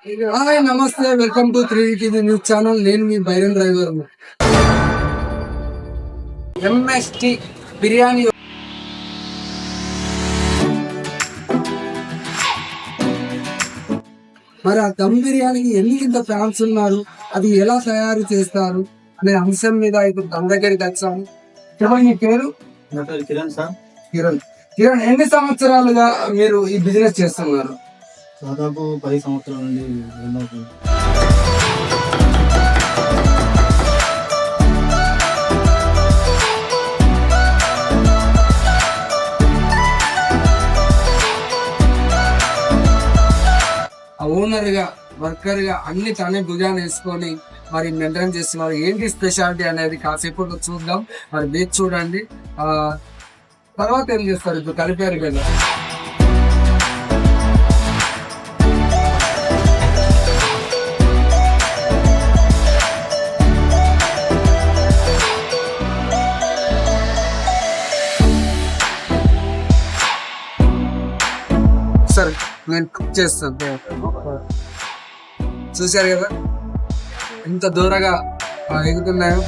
Hi నమస్తే, welcome to 3 news channel. నేను మీ Byron driver. MST biryani మరి ఆ దమ్ బిర్యానీకి ఎందుకు ఇంత ఫ్యాన్స్ ఉన్నారు, అది ఎలా తయారు చేస్తారు అనే అంశం మీద ఇప్పుడు తన దగ్గరికి వచ్చాము. చెప్పండి, మీ పేరు? కిరణ్ సార్. కిరణ్. కిరణ్, ఎన్ని సంవత్సరాలుగా మీరు ఈ బిజినెస్ చేస్తున్నారు? దాదాపు 10 సంవత్సరాల నుండి రన్. ఓనర్ గా, వర్కర్ గా అన్ని తనే భుజాన్ని వేసుకొని మరి మెయింటైన్ చేస్తున్నారు. ఏంటి స్పెషాలిటీ అనేది కాసేపు చూద్దాం. మరి మీరు చూడండి. తర్వాత ఏం చేస్తారు? ఇప్పుడు కలిపారు కదా, సరే నేను కుక్ చేస్తాను. చూశారు కదా ఎంత దూరంగా ఎగుతున్నాయో.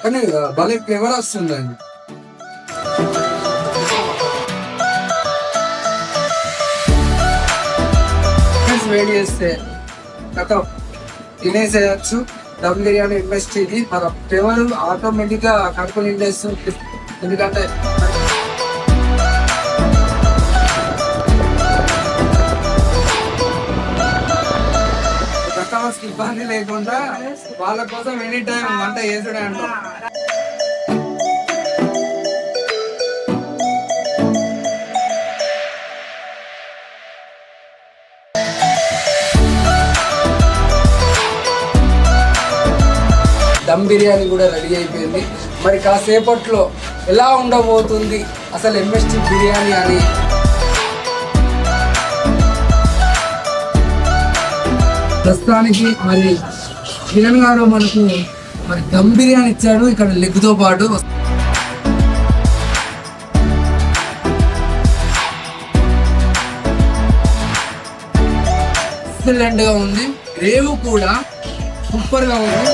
కానీ భలే ఫ్లేవర్ వస్తుందండి. వేడి చేస్తే కథ తినేసేయచ్చు. దమ్ బిర్యానీ ఇన్వెస్ట్ ఇది మన ఫ్లేవర్ ఆటోమేటిక్ గా కడుపు నిండేస్తుంది. ఎందుకంటే కస్టమర్స్ ఇబ్బంది లేకుండా వాళ్ళ కోసం ఎనీ టైం వంట చేసుడే అంటాం. దమ్ బిర్యానీ కూడా రెడీ అయిపోయింది. మరి కాసేపట్లో ఎలా ఉండబోతుంది అసలు ఎంఎస్టి బిర్యానీ అని ప్రస్తుతానికి మరి కిరణ్ గారు మనకు మరి దమ్ బిర్యానీ ఇచ్చాడు. ఇక్కడ లెగ్తో పాటు ఎక్సలెంట్ గా ఉంది. గ్రేవ్ కూడా సూపర్ గా ఉంది.